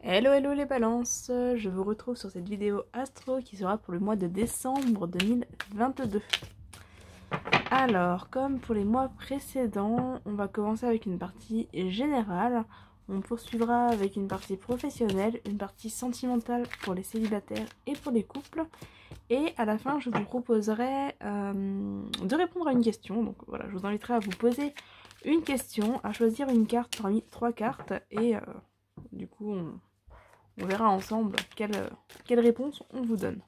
Hello hello les balances, je vous retrouve sur cette vidéo astro qui sera pour le mois de décembre 2022. Alors, comme pour les mois précédents, on va commencer avec une partie générale, on poursuivra avec une partie professionnelle, une partie sentimentale pour les célibataires et pour les couples, et à la fin je vous proposerai de répondre à une question. Donc voilà, je vous inviterai à vous poser une question, à choisir une carte parmi 3 cartes, et du coup on verra ensemble quelle réponse on vous donne.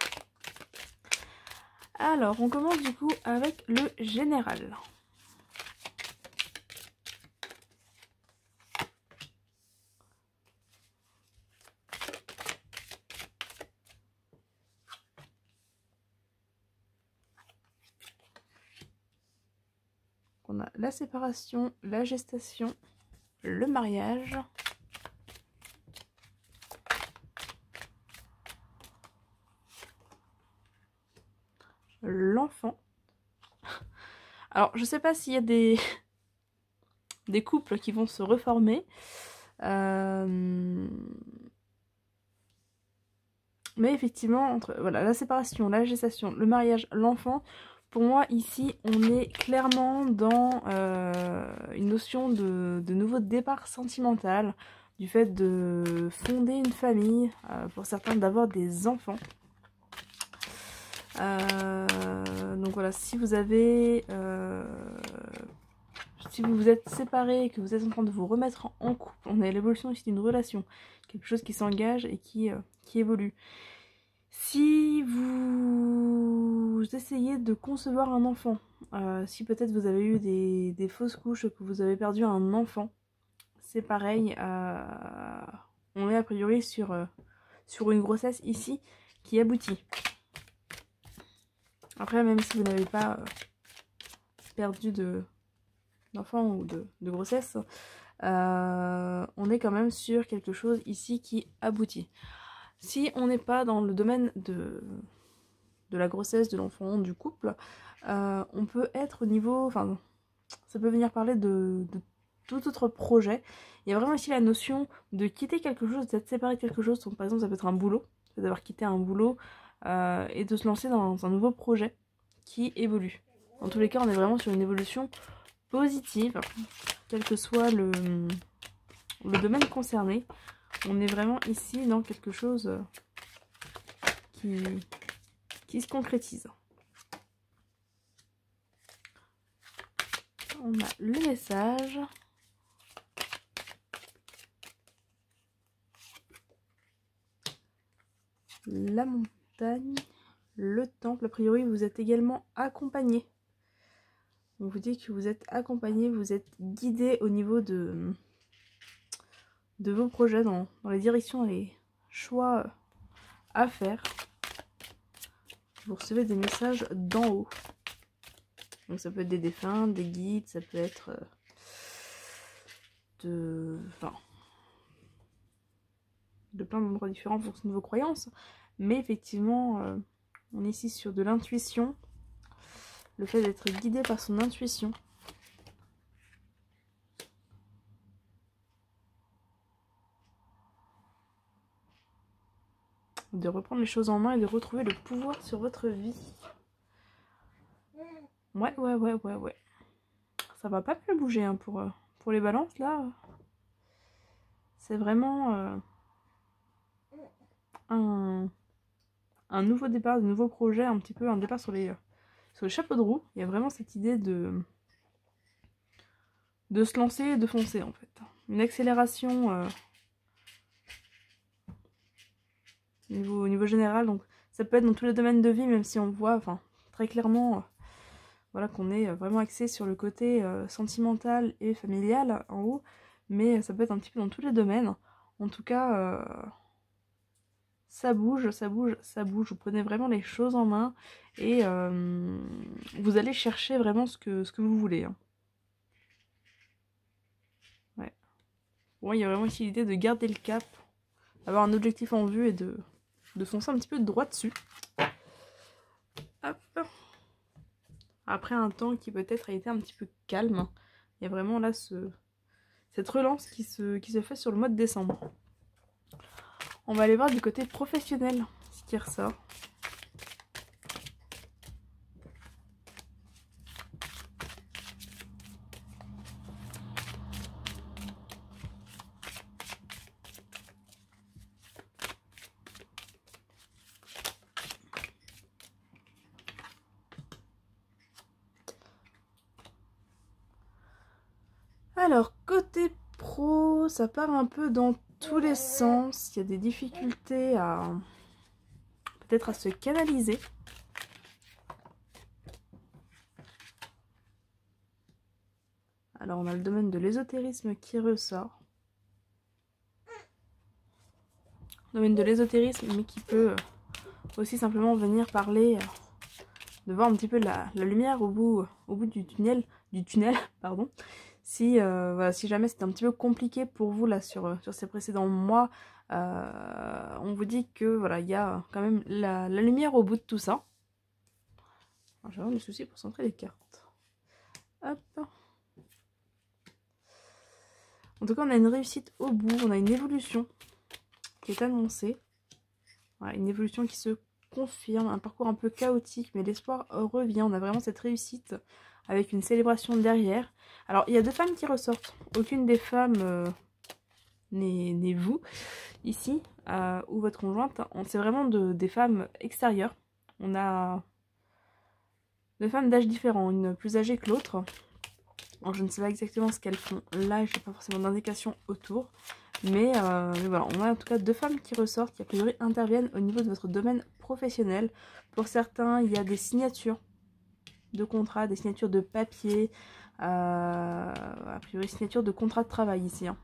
Alors, on commence du coup avec le général. On a la séparation, la gestation, le mariage, l'enfant. Alors, je sais pas s'il y a des couples qui vont se reformer. Mais effectivement, entre voilà, la séparation, la gestation, le mariage, l'enfant, pour moi ici on est clairement dans une notion de nouveau départ sentimental, du fait de fonder une famille, pour certains d'avoir des enfants. Donc voilà, si vous avez... si vous vous êtes séparés et que vous êtes en train de vous remettre en couple, on est à l'évolution ici d'une relation, quelque chose qui s'engage et qui évolue. Si vous essayez de concevoir un enfant, si peut-être vous avez eu des fausses couches, que vous avez perdu un enfant, c'est pareil, on est a priori sur une grossesse ici qui aboutit. Après, même si vous n'avez pas perdu d'enfant ou de grossesse, on est quand même sur quelque chose ici qui aboutit. Si on n'est pas dans le domaine de la grossesse, de l'enfant, du couple, on peut être au niveau... Enfin, ça peut venir parler de tout autre projet. Il y a vraiment ici la notion de quitter quelque chose, d'être séparé de quelque chose. Donc, par exemple, ça peut être un boulot, d'avoir quitté un boulot et de se lancer dans un nouveau projet qui évolue. Dans tous les cas, on est vraiment sur une évolution positive, quel que soit le domaine concerné. On est vraiment ici dans quelque chose qui se concrétise. On a le message. La montagne. Le temple. A priori, vous êtes également accompagné. On vous dit que vous êtes accompagné, vous êtes guidé au niveau de vos projets, dans les directions et les choix à faire. Vous recevez des messages d'en haut. Donc ça peut être des défunts, des guides, ça peut être de plein d'endroits différents en fonction de vos croyances. Mais effectivement, on est ici sur de l'intuition. Le fait d'être guidé par son intuition. De reprendre les choses en main et de retrouver le pouvoir sur votre vie. Ouais. Ça va pas plus bouger hein, pour les balances là. C'est vraiment un nouveau départ, de nouveaux projets, un petit peu un départ sur les chapeaux de roue. Il y a vraiment cette idée de se lancer et de foncer en fait. Une accélération au niveau général. Donc ça peut être dans tous les domaines de vie, même si on voit très clairement voilà, qu'on est vraiment axé sur le côté sentimental et familial en haut. Mais ça peut être un petit peu dans tous les domaines. En tout cas, ça bouge. Vous prenez vraiment les choses en main et vous allez chercher vraiment ce que vous voulez. Hein. Ouais. Bon, il y a vraiment ici l'idée de garder le cap, avoir un objectif en vue et de foncer un petit peu droit dessus. Hop. Après un temps qui peut-être a été un petit peu calme, il y a vraiment là cette relance qui se fait sur le mois de décembre. On va aller voir du côté professionnel ce qui ressort. Alors, côté pro, ça part un peu dans tous les sens. Il y a des difficultés à peut-être à se canaliser. Alors, on a le domaine de l'ésotérisme qui ressort. Domaine de l'ésotérisme, mais qui peut aussi simplement venir parler de voir un petit peu la lumière au bout du tunnel, pardon. Si, voilà, si jamais c'était un petit peu compliqué pour vous là sur ces précédents mois, on vous dit que voilà, il y a quand même la lumière au bout de tout ça. J'ai vraiment des soucis pour centrer les cartes. Hop. En tout cas, on a une réussite au bout, on a une évolution qui est annoncée. Voilà, une évolution qui se confirme, un parcours un peu chaotique, mais l'espoir revient. On a vraiment cette réussite avec une célébration derrière. Alors, il y a 2 femmes qui ressortent. Aucune des femmes n'est vous, ici, ou votre conjointe. C'est vraiment des femmes extérieures. On a 2 femmes d'âge différents, une plus âgée que l'autre. Alors, je ne sais pas exactement ce qu'elles font là, je n'ai pas forcément d'indication autour. Mais voilà, on a en tout cas 2 femmes qui ressortent, qui a priori interviennent au niveau de votre domaine professionnel. Pour certains, il y a des signatures de contrats, des signatures de papier, a priori signature de contrat de travail ici. Hein.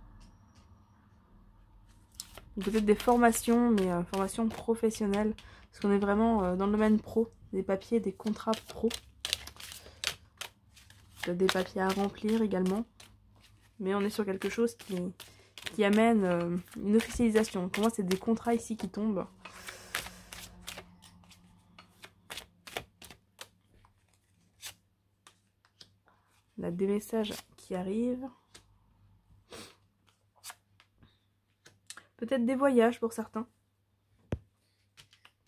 Peut-être des formations, mais formations professionnelles, parce qu'on est vraiment dans le domaine pro, des papiers, des contrats pro. Des papiers à remplir également, mais on est sur quelque chose qui amène une officialisation. Pour moi, c'est des contrats ici qui tombent. On a des messages qui arrivent. Peut-être des voyages pour certains.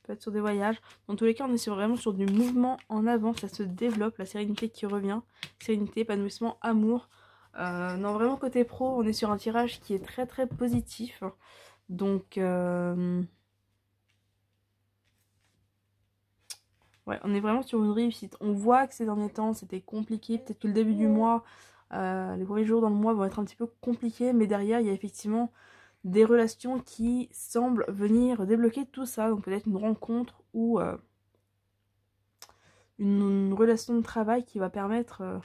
Peut-être sur des voyages. Dans tous les cas, on est vraiment sur du mouvement en avant. Ça se développe, la sérénité qui revient. Sérénité, épanouissement, amour. Non, vraiment côté pro, on est sur un tirage qui est très très positif. Donc, ouais, on est vraiment sur une réussite. On voit que ces derniers temps, c'était compliqué. Peut-être que le début du mois, les premiers jours dans le mois vont être un petit peu compliqués. Mais derrière, il y a effectivement des relations qui semblent venir débloquer tout ça. Donc peut-être une rencontre ou une relation de travail qui va permettre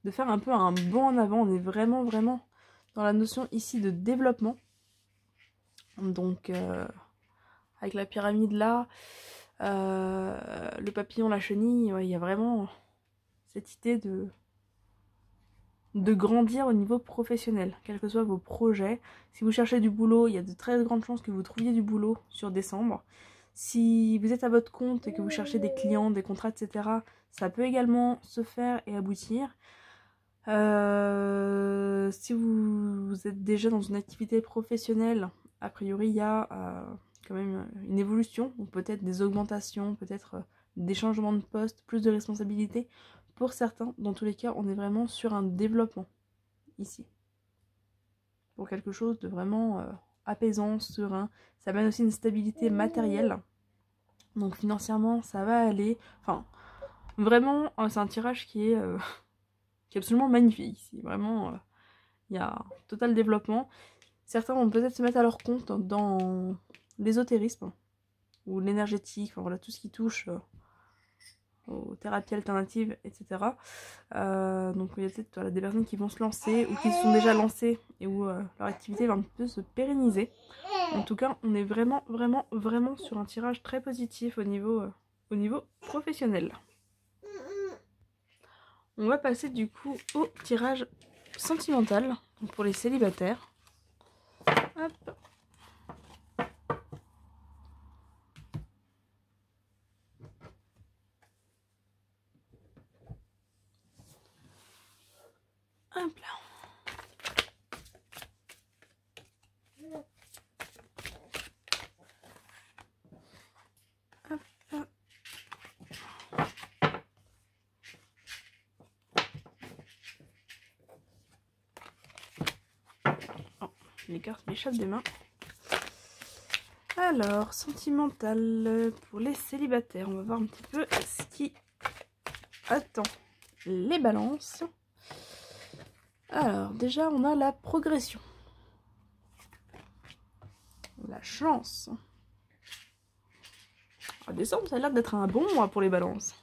de faire un peu un bond en avant. On est vraiment vraiment dans la notion ici de développement. Donc avec la pyramide là, le papillon, la chenille, ouais, il y a vraiment cette idée de grandir au niveau professionnel, quels que soient vos projets. Si vous cherchez du boulot, il y a de très grandes chances que vous trouviez du boulot sur décembre. Si vous êtes à votre compte et que vous cherchez des clients, des contrats, etc., ça peut également se faire et aboutir. Si vous êtes déjà dans une activité professionnelle, a priori il y a quand même une évolution, ou peut-être des augmentations, peut-être des changements de poste, plus de responsabilités. Pour certains, dans tous les cas, on est vraiment sur un développement ici. Pour quelque chose de vraiment apaisant, serein. Ça mène aussi une stabilité matérielle. Donc financièrement, ça va aller. Enfin, vraiment, c'est un tirage qui est absolument magnifique ici. Vraiment, il y a un total développement. Certains vont peut-être se mettre à leur compte dans l'ésotérisme ou l'énergétique, enfin voilà, tout ce qui touche aux thérapies alternatives, etc. Donc il y a peut-être voilà, des personnes qui vont se lancer ou qui se sont déjà lancées et où leur activité va un peu se pérenniser. En tout cas, on est vraiment, vraiment, vraiment sur un tirage très positif au niveau professionnel. On va passer du coup au tirage sentimental, donc pour les célibataires. Hop. Hop là. les cartes m'échappent des mains. Alors, sentimental pour les célibataires. On va voir un petit peu ce qui attend les balances. Alors, déjà, on a la progression. La chance. Ah, décembre, ça a l'air d'être un bon mois pour les balances.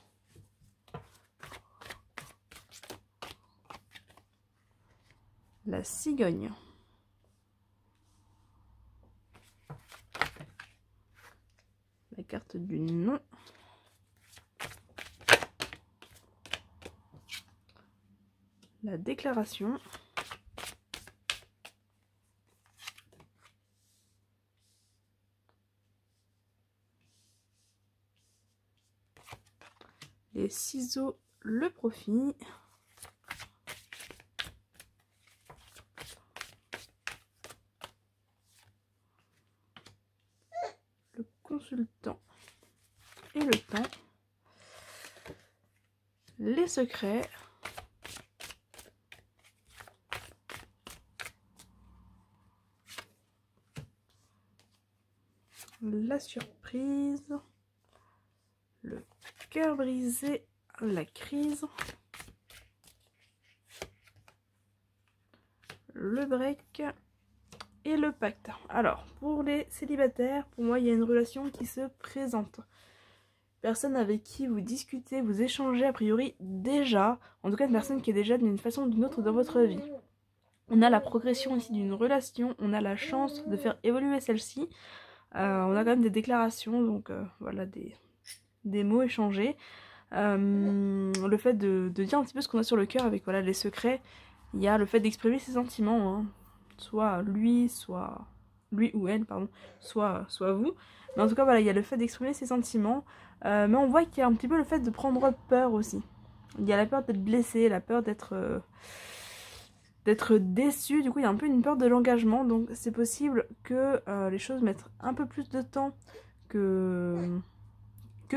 La cigogne. La carte du non. La déclaration. Les ciseaux, le profit. Le consultant et le temps. Les secrets. La surprise. Le cœur brisé. La crise. Le break. Et le pacte. Alors, pour les célibataires, pour moi, il y a une relation qui se présente. Personne avec qui vous discutez, vous échangez a priori déjà. En tout cas, une personne qui est déjà d'une façon ou d'une autre dans votre vie. On a la progression ici d'une relation. On a la chance de faire évoluer celle-ci. On a quand même des déclarations. Donc, voilà, des mots échangés. Le fait de dire un petit peu ce qu'on a sur le cœur avec voilà, les secrets. Il y a le fait d'exprimer ses sentiments. Hein. Soit lui ou elle, pardon, soit vous. Mais en tout cas, voilà, il y a le fait d'exprimer ses sentiments. Mais on voit qu'il y a un petit peu le fait de prendre peur aussi. Il y a la peur d'être blessé, la peur d'être déçu. Du coup, il y a un peu une peur de l'engagement. Donc, c'est possible que les choses mettent un peu plus de temps que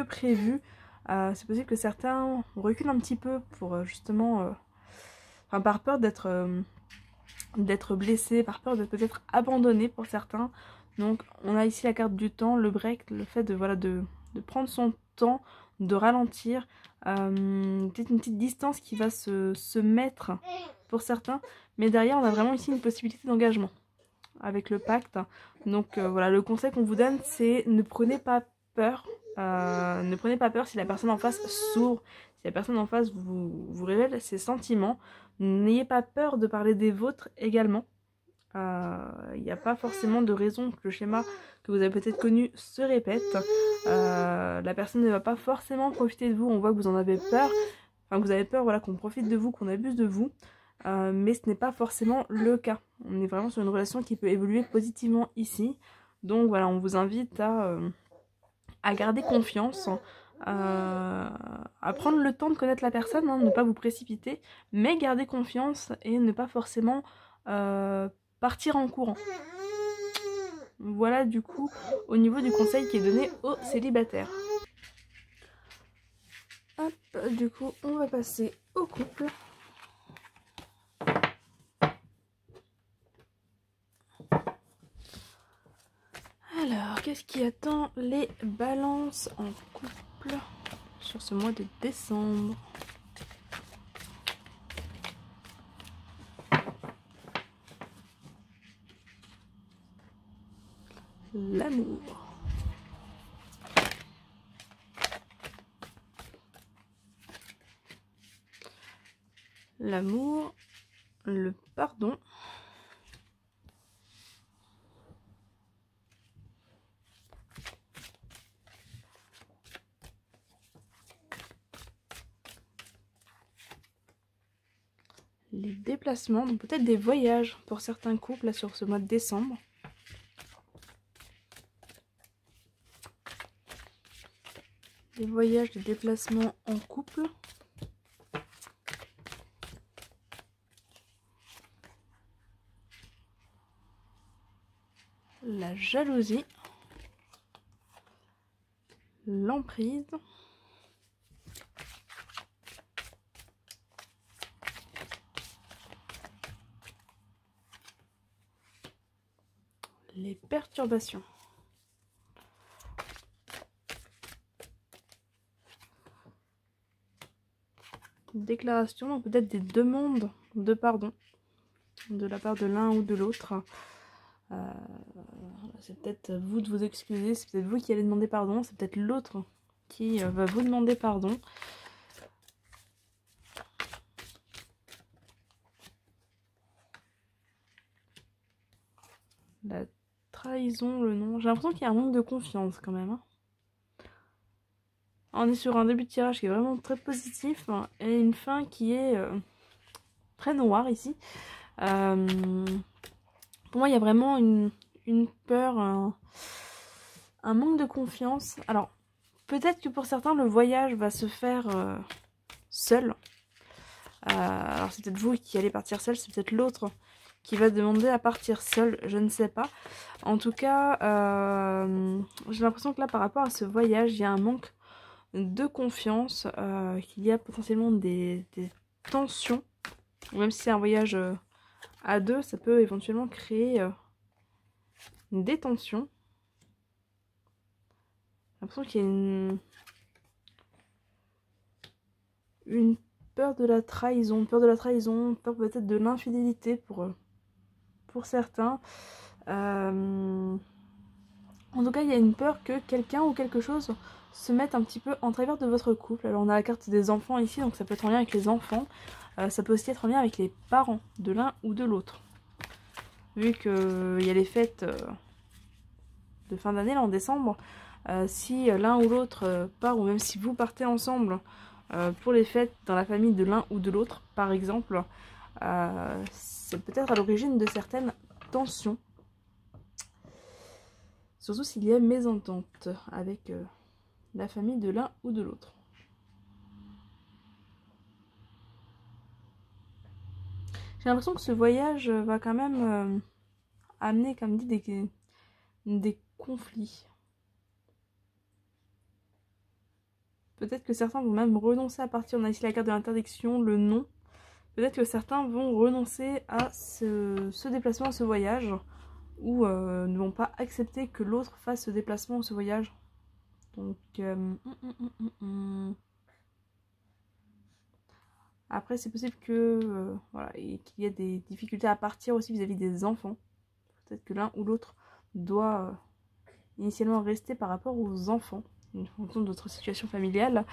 prévu. C'est possible que certains reculent un petit peu pour justement... Enfin, par peur d'être blessé, par peur d'être peut-être abandonné pour certains. Donc on a ici la carte du temps, le break, le fait de, voilà, de prendre son temps, de ralentir, peut-être une petite distance qui va se mettre pour certains, mais derrière on a vraiment ici une possibilité d'engagement avec le pacte. Donc voilà, le conseil qu'on vous donne, c'est ne prenez pas peur. Ne prenez pas peur si la personne en face s'ouvre, si la personne en face vous révèle ses sentiments. N'ayez pas peur de parler des vôtres également. Il n'y a pas forcément de raison que le schéma que vous avez peut-être connu se répète. La personne ne va pas forcément profiter de vous. On voit que vous en avez peur. Enfin, que vous avez peur, voilà, qu'on profite de vous, qu'on abuse de vous. Mais ce n'est pas forcément le cas. On est vraiment sur une relation qui peut évoluer positivement ici. Donc voilà, on vous invite à garder confiance, à prendre le temps de connaître la personne, hein, ne pas vous précipiter, mais garder confiance et ne pas forcément partir en courant. Voilà du coup au niveau du conseil qui est donné aux célibataires. Hop, du coup on va passer au couple. Alors, qu'est-ce qui attend les balances en couple sur ce mois de décembre? L'amour. L'amour, le pardon. Les déplacements, donc peut-être des voyages pour certains couples là, sur ce mois de décembre. Des voyages, des déplacements en couple. La jalousie. L'emprise. perturbations. Déclaration, donc peut-être des demandes de pardon de la part de l'un ou de l'autre. C'est peut-être vous de vous excuser, c'est peut-être vous qui allez demander pardon, c'est peut-être l'autre qui va vous demander pardon. La trahison, le nom. J'ai l'impression qu'il y a un manque de confiance quand même. Hein. On est sur un début de tirage qui est vraiment très positif et une fin qui est très noire ici. Pour moi, il y a vraiment une peur, un manque de confiance. Alors, peut-être que pour certains, le voyage va se faire seul. Alors, c'est peut-être vous qui allez partir seul, c'est peut-être l'autre qui va demander à partir seul, je ne sais pas. En tout cas, j'ai l'impression que là, par rapport à ce voyage, il y a un manque de confiance, qu'il y a potentiellement des tensions. Même si c'est un voyage à deux, ça peut éventuellement créer des tensions. J'ai l'impression qu'il y a une peur de la trahison, peur peut-être de l'infidélité pour certains. En tout cas, il y a une peur que quelqu'un ou quelque chose se mette un petit peu en travers de votre couple. Alors on a la carte des enfants ici, donc ça peut être en lien avec les enfants. Ça peut aussi être en lien avec les parents de l'un ou de l'autre. Vu qu'il y a les fêtes de fin d'année, là en décembre, si l'un ou l'autre part, ou même si vous partez ensemble pour les fêtes dans la famille de l'un ou de l'autre, par exemple, c'est peut-être à l'origine de certaines tensions. Surtout s'il y a mésentente avec la famille de l'un ou de l'autre. J'ai l'impression que ce voyage va quand même amener, comme dit, des conflits. Peut-être que certains vont même renoncer à partir. On a ici la carte de l'interdiction, le non. Peut-être que certains vont renoncer à ce déplacement, à ce voyage, ou ne vont pas accepter que l'autre fasse ce déplacement ou ce voyage. Donc, après, c'est possible que voilà, et qu'il y ait des difficultés à partir aussi vis-à-vis des enfants. Peut-être que l'un ou l'autre doit initialement rester par rapport aux enfants, en fonction de votre situation familiale.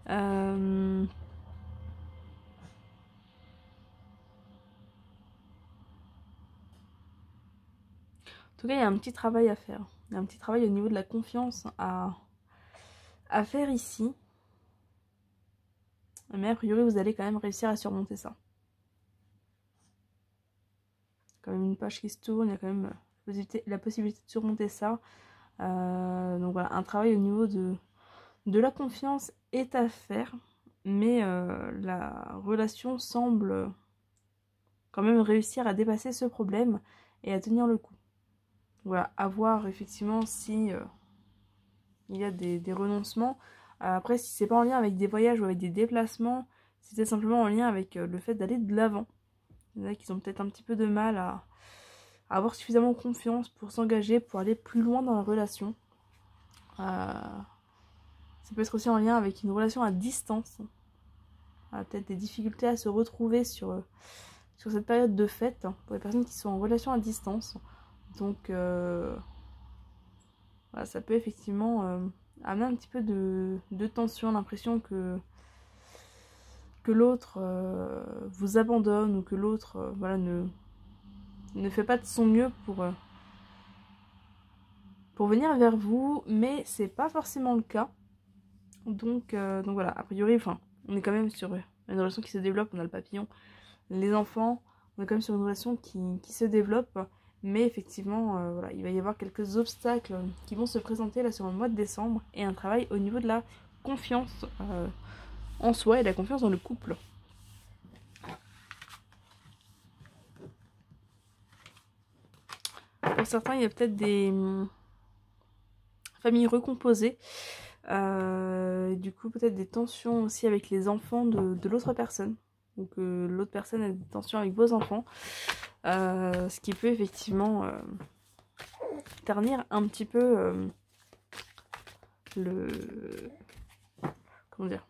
En tout cas, il y a un petit travail à faire. Il y a un petit travail au niveau de la confiance à faire ici. Mais a priori, vous allez quand même réussir à surmonter ça. Quand même une page qui se tourne, il y a quand même la possibilité de surmonter ça. Donc voilà, un travail au niveau de la confiance est à faire. Mais la relation semble quand même réussir à dépasser ce problème et à tenir le coup. Voilà, à voir effectivement si il y a des renoncements. Après, si c'est pas en lien avec des voyages ou avec des déplacements, si c'est simplement en lien avec le fait d'aller de l'avant. Il y en a qui ont peut-être un petit peu de mal à avoir suffisamment confiance pour s'engager, pour aller plus loin dans la relation. Ça peut être aussi en lien avec une relation à distance. Peut-être des difficultés à se retrouver sur cette période de fête, pour les personnes qui sont en relation à distance. Donc, voilà, ça peut effectivement amener un petit peu de tension, l'impression que l'autre vous abandonne ou que l'autre voilà, ne fait pas de son mieux pour venir vers vous, mais c'est pas forcément le cas. Donc voilà, a priori, enfin, on est quand même sur une relation qui se développe, on a le papillon, les enfants, on est quand même sur une relation qui se développe, mais effectivement, voilà, il va y avoir quelques obstacles qui vont se présenter là sur le mois de décembre, et un travail au niveau de la confiance en soi et de la confiance dans le couple. Pour certains, il y a peut-être des familles recomposées, du coup peut-être des tensions aussi avec les enfants de l'autre personne, ou que l'autre personne a des tensions avec vos enfants, ce qui peut effectivement ternir un petit peu comment dire,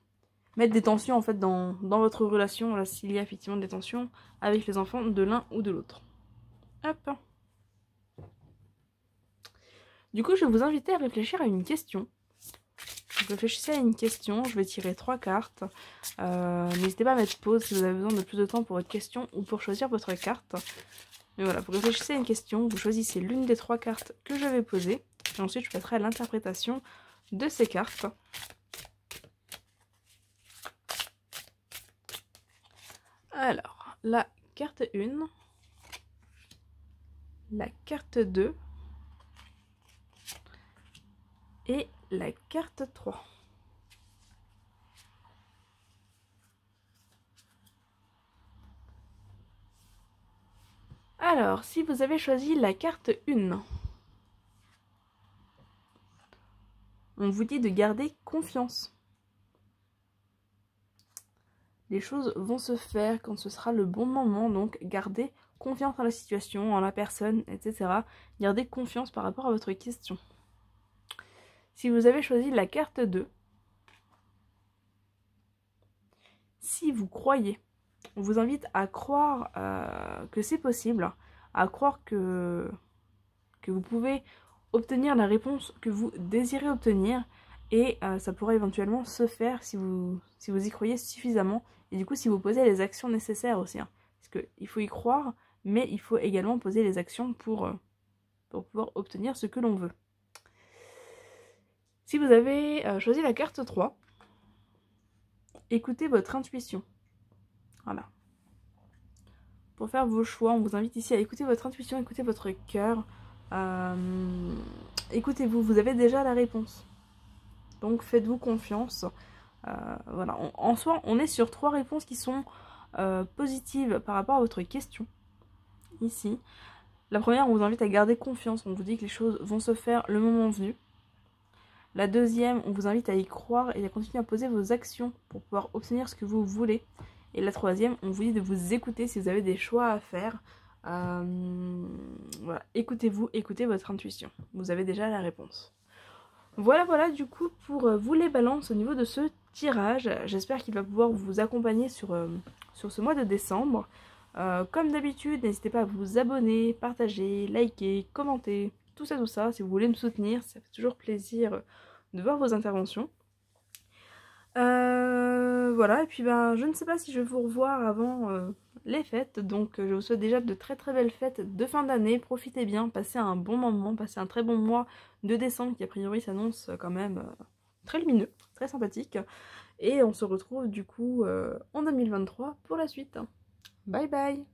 mettre des tensions en fait dans votre relation, là, s'il y a effectivement des tensions avec les enfants de l'un ou de l'autre. Hop. Du coup, je vais vous inviter à réfléchir à une question. Donc, réfléchissez à une question, je vais tirer 3 cartes. N'hésitez pas à mettre pause si vous avez besoin de plus de temps pour votre question ou pour choisir votre carte. Mais voilà, vous réfléchissez à une question, vous choisissez l'une des 3 cartes que je vais poser. Et ensuite, je passerai à l'interprétation de ces cartes. Alors, la carte 1, la carte 2 et la carte 3. Alors, si vous avez choisi la carte 1, on vous dit de garder confiance. Les choses vont se faire quand ce sera le bon moment, donc gardez confiance en la situation, en la personne, etc. Gardez confiance par rapport à votre question. Si vous avez choisi la carte 2, si vous croyez, on vous invite à croire que c'est possible, à croire que vous pouvez obtenir la réponse que vous désirez obtenir, et ça pourrait éventuellement se faire si vous y croyez suffisamment, et du coup si vous posez les actions nécessaires aussi, hein, parce qu'il faut y croire, mais il faut également poser les actions pour pouvoir obtenir ce que l'on veut. Si vous avez choisi la carte 3, écoutez votre intuition. Voilà. Pour faire vos choix, on vous invite ici à écouter votre intuition, écouter votre cœur. Écoutez-vous, vous avez déjà la réponse. Donc faites-vous confiance. Voilà. En soi, on est sur 3 réponses qui sont positives par rapport à votre question. Ici. La première, on vous invite à garder confiance. On vous dit que les choses vont se faire le moment venu. La deuxième, on vous invite à y croire et à continuer à poser vos actions pour pouvoir obtenir ce que vous voulez. Et la troisième, on vous dit de vous écouter si vous avez des choix à faire. Voilà, écoutez-vous, écoutez votre intuition. Vous avez déjà la réponse. Voilà du coup pour vous les balances au niveau de ce tirage. J'espère qu'il va pouvoir vous accompagner sur ce mois de décembre. Comme d'habitude, n'hésitez pas à vous abonner, partager, liker, commenter, tout ça. Si vous voulez me soutenir, ça fait toujours plaisir de voir vos interventions. Voilà, et puis je ne sais pas si je vais vous revoir avant les fêtes, donc je vous souhaite déjà de très belles fêtes de fin d'année. Profitez bien, passez un bon moment, passez un très bon mois de décembre qui a priori s'annonce quand même très lumineux, très sympathique. Et on se retrouve du coup en 2023 pour la suite. Bye bye!